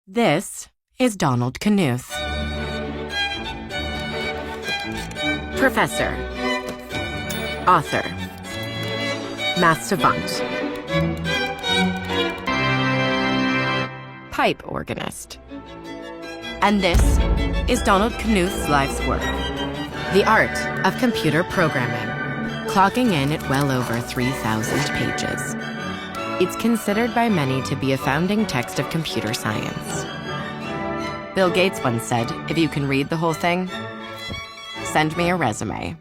This is Donald Knuth. Professor, author, math savant, pipe organist. And this is Donald Knuth's life's work, the art of computer programming, clocking in at well over 3,000 pages. It's considered by many to be a founding text of computer science. Bill Gates once said, if you can read the whole thing, send me a resume.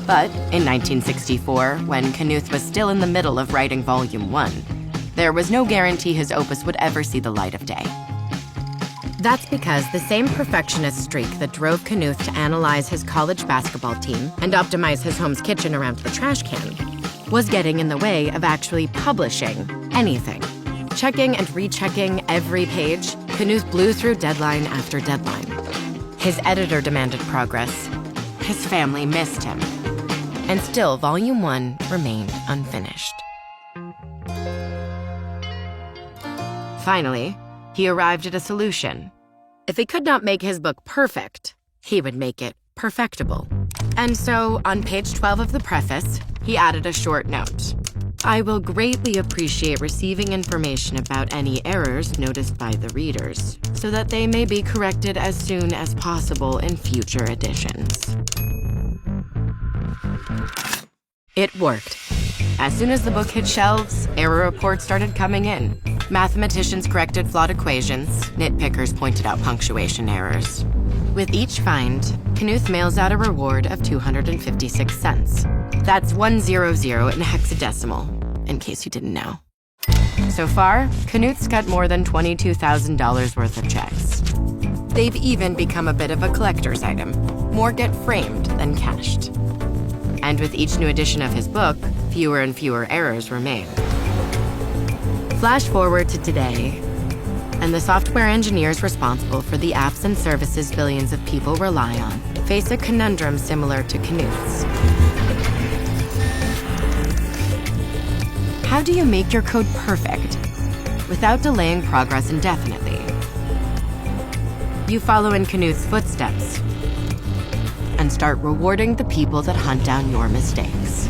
But in 1964, when Knuth was still in the middle of writing Volume 1, there was no guarantee his opus would ever see the light of day. That's because the same perfectionist streak that drove Knuth to analyze his college basketball team and optimize his home's kitchen around the trash can was getting in the way of actually publishing anything. Checking and rechecking every page, Knuth blew through deadline after deadline. His editor demanded progress. His family missed him. And still, Volume 1 remained unfinished. Finally, he arrived at a solution. If he could not make his book perfect, he would make it perfectible. And so, on page 12 of the preface, he added a short note. I will greatly appreciate receiving information about any errors noticed by the readers, so that they may be corrected as soon as possible in future editions. It worked. As soon as the book hit shelves, error reports started coming in. Mathematicians corrected flawed equations, nitpickers pointed out punctuation errors. With each find, Knuth mails out a reward of 256 cents. That's 100 in hexadecimal, in case you didn't know. So far, Knuth's got more than $22,000 worth of checks. They've even become a bit of a collector's item. More get framed than cashed. And with each new edition of his book, fewer and fewer errors remain. Flash forward to today, and the software engineers responsible for the apps and services billions of people rely on face a conundrum similar to Knuth's. How do you make your code perfect without delaying progress indefinitely? You follow in Knuth's footsteps and start rewarding the people that hunt down your mistakes.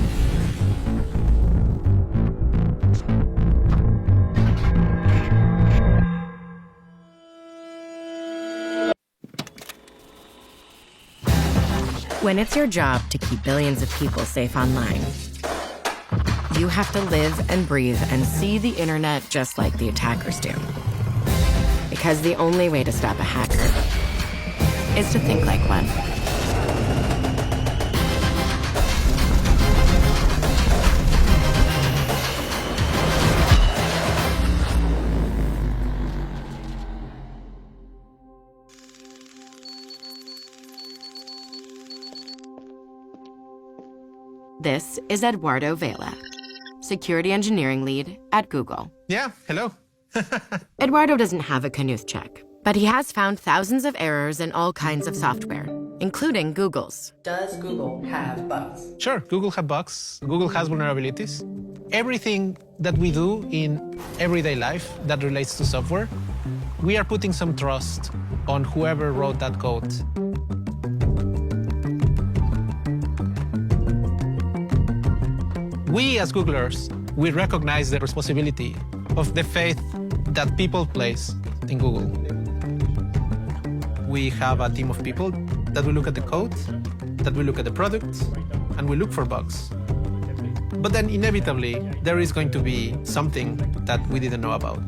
When it's your job to keep billions of people safe online, you have to live and breathe and see the internet just like the attackers do. Because the only way to stop a hacker is to think like one. This is Eduardo Vela, security engineering lead at Google. Yeah, hello. Eduardo doesn't have a Knuth check, but he has found thousands of errors in all kinds of software, including Google's. Does Google have bugs? Sure, Google has bugs. Google has vulnerabilities. Everything that we do in everyday life that relates to software, we are putting some trust on whoever wrote that code. We as Googlers, we recognize the responsibility of the faith that people place in Google. We have a team of people that will look at the code, that will look at the product, and we look for bugs. But then inevitably, there is going to be something that we didn't know about.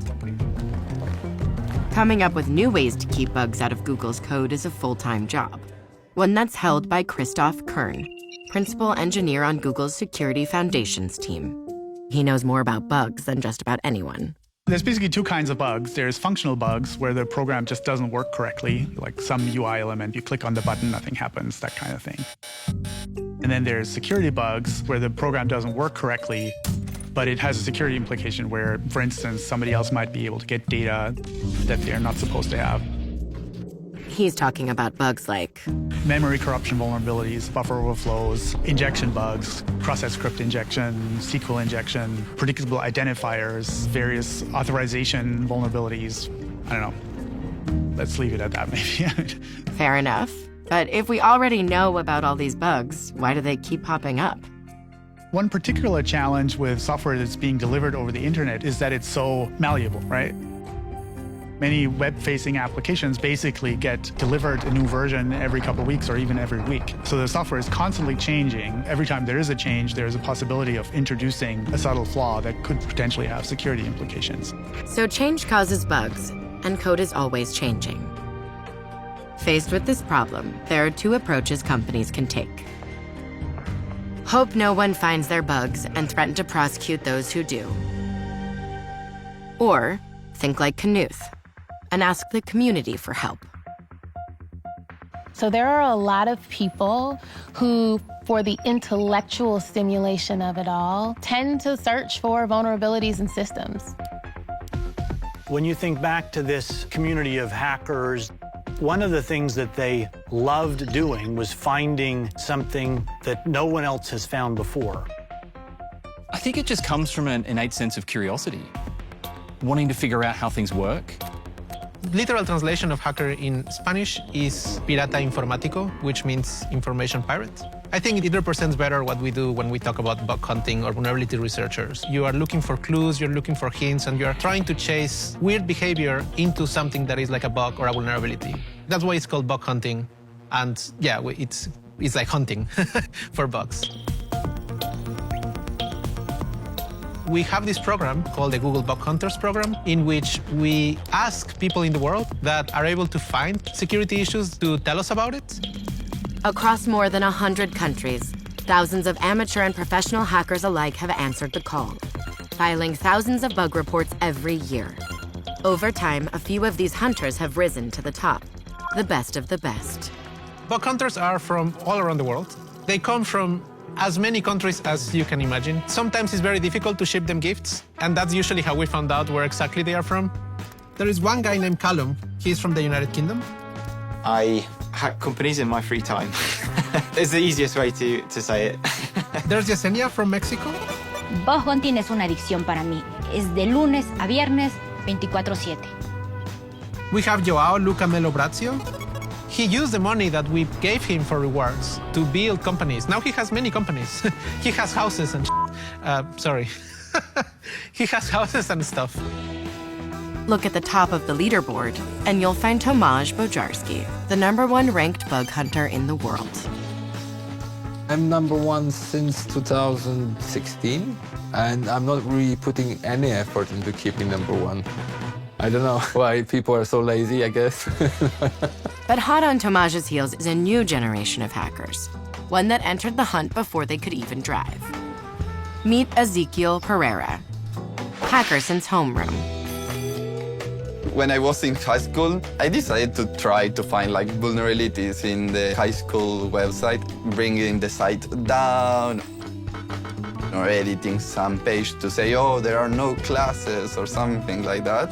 Coming up with new ways to keep bugs out of Google's code is a full-time job, one that's held by Christoph Kern, principal engineer on Google's Security Foundations team. He knows more about bugs than just about anyone. There's basically two kinds of bugs. There's functional bugs, where the program just doesn't work correctly, like some UI element, you click on the button, nothing happens, that kind of thing. And then there's security bugs, where the program doesn't work correctly, but it has a security implication where, for instance, somebody else might be able to get data that they're not supposed to have. He's talking about bugs like memory corruption vulnerabilities, buffer overflows, injection bugs, process script injection, SQL injection, predictable identifiers, various authorization vulnerabilities. I don't know. Let's leave it at that, maybe. Fair enough. But if we already know about all these bugs, why do they keep popping up? One particular challenge with software that's being delivered over the internet is that it's so malleable, right? Many web-facing applications basically get delivered a new version every couple of weeks or even every week. So the software is constantly changing. Every time there is a change, there's a possibility of introducing a subtle flaw that could potentially have security implications. So change causes bugs, and code is always changing. Faced with this problem, there are two approaches companies can take. Hope no one finds their bugs and threaten to prosecute those who do. Or think like Knuth and ask the community for help. So there are a lot of people who, for the intellectual stimulation of it all, tend to search for vulnerabilities in systems. When you think back to this community of hackers, one of the things that they loved doing was finding something that no one else has found before. I think it just comes from an innate sense of curiosity, wanting to figure out how things work. Literal translation of hacker in Spanish is pirata informático, which means information pirate. I think it represents better what we do when we talk about bug hunting or vulnerability researchers. You are looking for clues, you're looking for hints, and you're trying to chase weird behavior into something that is like a bug or a vulnerability. That's why it's called bug hunting. And yeah, it's like hunting for bugs. We have this program called the Google Bug Hunters program, in which we ask people in the world that are able to find security issues to tell us about it. Across more than 100 countries, thousands of amateur and professional hackers alike have answered the call, filing thousands of bug reports every year. Over time, a few of these hunters have risen to the top, the best of the best. Bug hunters are from all around the world. They come from as many countries as you can imagine. Sometimes it's very difficult to ship them gifts, and that's usually how we found out where exactly they are from. There is one guy named Callum. He's from the United Kingdom. I hack companies in my free time. It's the easiest way to say it. There's Yesenia from Mexico. Bug hunting es una adicción para mí. Es de lunes a viernes, 24/7. We have Joao Luca Melo Brazio. He used the money that we gave him for rewards to build companies. Now he has many companies. He has houses and sorry. He has houses and stuff. Look at the top of the leaderboard, and you'll find Tomasz Bojarski, the #1 ranked bug hunter in the world. I'm #1 since 2016, and I'm not really putting any effort into keeping #1. I don't know why people are so lazy, I guess. But hot on Tomasz's heels is a new generation of hackers, one that entered the hunt before they could even drive. Meet Ezequiel Pereira, hacker since homeroom. When I was in high school, I decided to try to find vulnerabilities in the high school website, bringing the site down, or editing some page to say, oh, there are no classes or something like that.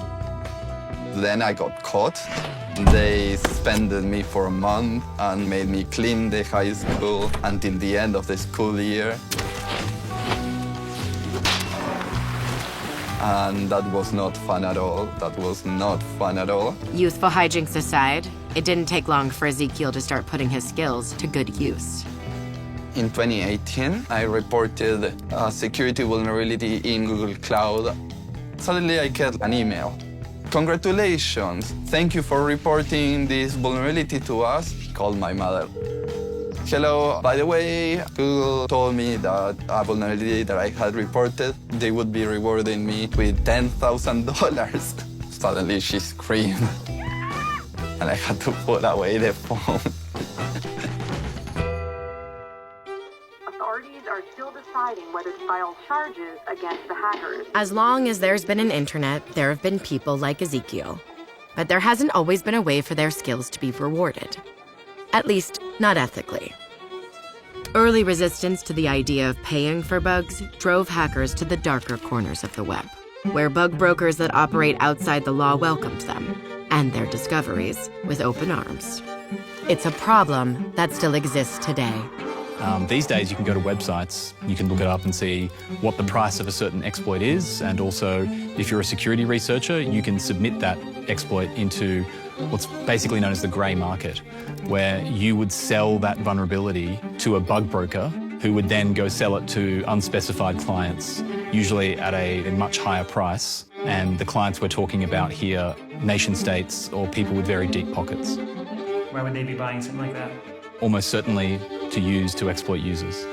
Then I got caught. They suspended me for a month and made me clean the high school until the end of the school year. And that was not fun at all. That was not fun at all. Youthful hijinks aside, it didn't take long for Ezequiel to start putting his skills to good use. In 2018, I reported a security vulnerability in Google Cloud. Suddenly, I get an email. Congratulations. Thank you for reporting this vulnerability to us. Called my mother. Hello, by the way, Google told me that a vulnerability that I had reported, they would be rewarding me with $10,000. Suddenly she screamed, and I had to put away the phone. Authorities are still deciding whether to file charges against the hackers. As long as there's been an internet, there have been people like Ezequiel. But there hasn't always been a way for their skills to be rewarded. At least, not ethically. Early resistance to the idea of paying for bugs drove hackers to the darker corners of the web, where bug brokers that operate outside the law welcomed them, and their discoveries with open arms. It's a problem that still exists today. These days, you can go to websites, you can look it up and see what the price of a certain exploit is, and also, if you're a security researcher, you can submit that exploit into what's basically known as the grey market, where you would sell that vulnerability to a bug broker who would then go sell it to unspecified clients, usually at a much higher price. And the clients we're talking about here, nation states or people with very deep pockets. Why would they be buying something like that? Almost certainly to use to exploit users.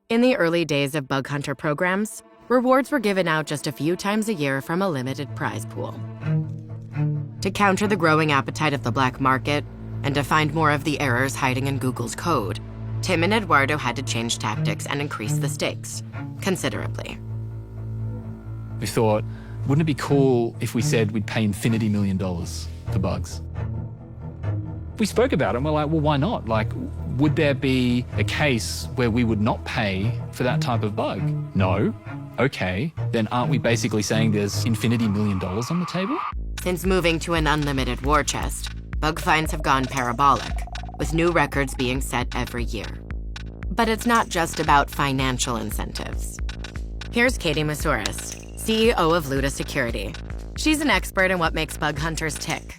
In the early days of bug hunter programs, rewards were given out just a few times a year from a limited prize pool. To counter the growing appetite of the black market and to find more of the errors hiding in Google's code, Tim and Eduardo had to change tactics and increase the stakes considerably. We thought, wouldn't it be cool if we said we'd pay infinity $1 million for bugs? We spoke about it and we're like, well, why not? Like, would there be a case where we would not pay for that type of bug? No. Okay, then aren't we basically saying there's infinity $1 million on the table? Since moving to an unlimited war chest, bug finds have gone parabolic, with new records being set every year. But it's not just about financial incentives. Here's Katie Masouras, CEO of Luda Security. She's an expert in what makes bug hunters tick.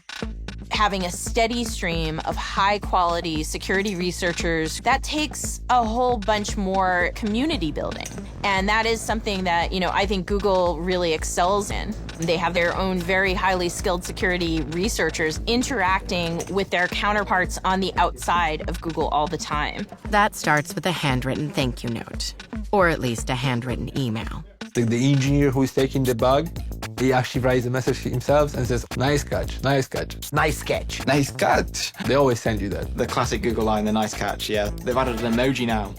Having a steady stream of high-quality security researchers, that takes a whole bunch more community building. And that is something that, I think Google really excels in. They have their own very highly skilled security researchers interacting with their counterparts on the outside of Google all the time. That starts with a handwritten thank you note, or at least a handwritten email. The engineer who is taking the bug, he actually writes a message himself and says, nice catch, nice catch. Nice catch. Nice catch. They always send you that. The classic Google line, the nice catch, yeah. They've added an emoji now.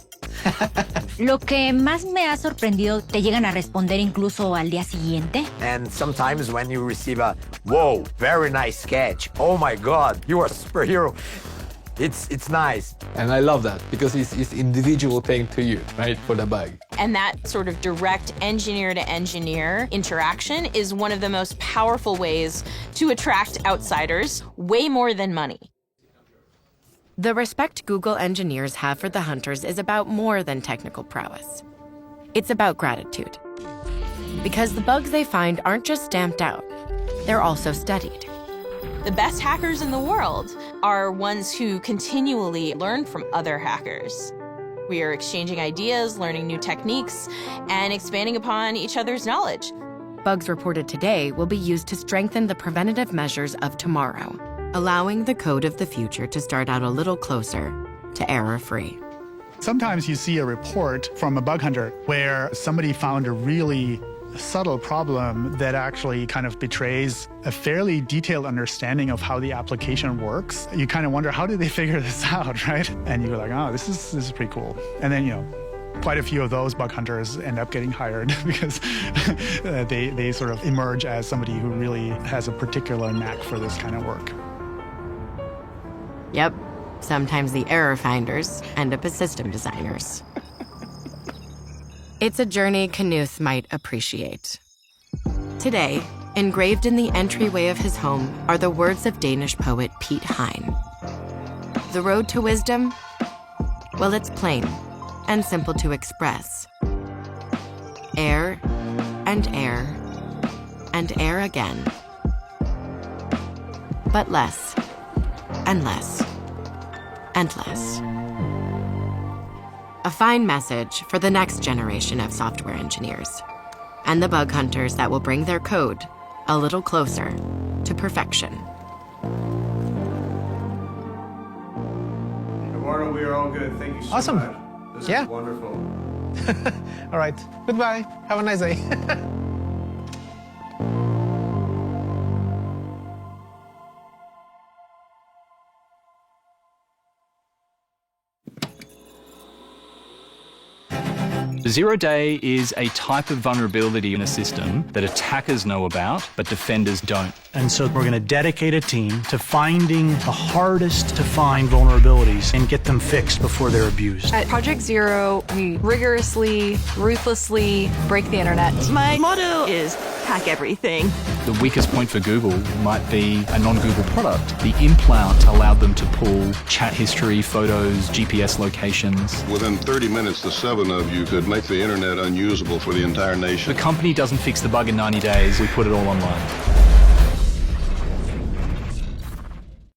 Lo que más me ha sorprendido, te llegan a responder incluso al día siguiente. And sometimes when you receive a, whoa, very nice catch. Oh my God, you are a superhero. It's nice. And I love that because it's individual thing to you, right, for the bug. And that sort of direct engineer-to-engineer interaction is one of the most powerful ways to attract outsiders, way more than money. The respect Google engineers have for the hunters is about more than technical prowess. It's about gratitude. Because the bugs they find aren't just stamped out, they're also studied. The best hackers in the world are ones who continually learn from other hackers. We are exchanging ideas, learning new techniques, and expanding upon each other's knowledge. Bugs reported today will be used to strengthen the preventative measures of tomorrow, allowing the code of the future to start out a little closer to error-free. Sometimes you see a report from a bug hunter where somebody found a really subtle problem that actually kind of betrays a fairly detailed understanding of how the application works. You kind of wonder, how did they figure this out, right? And you go like, oh, this is pretty cool. And then, quite a few of those bug hunters end up getting hired because they sort of emerge as somebody who really has a particular knack for this kind of work. Yep, sometimes the error finders end up as system designers. It's a journey Knuth might appreciate. Today, engraved in the entryway of his home are the words of Danish poet Piet Hein. The road to wisdom? Well, it's plain and simple to express. Err and err and err again. But less and less and less. A fine message for the next generation of software engineers and the bug hunters that will bring their code a little closer to perfection. Eduardo, we are all good. Thank you so Awesome. much. This Yeah. is wonderful. All right. Goodbye. Have a nice day. Zero day is a type of vulnerability in a system that attackers know about, but defenders don't. And so we're going to dedicate a team to finding the hardest to find vulnerabilities and get them fixed before they're abused. At Project Zero, we rigorously, ruthlessly break the internet. My motto is hack everything. The weakest point for Google might be a non-Google product. The implant allowed them to pull chat history, photos, GPS locations. Within 30 minutes, the 7 of you could make the internet unusable for the entire nation. The company doesn't fix the bug in 90 days. We put it all online.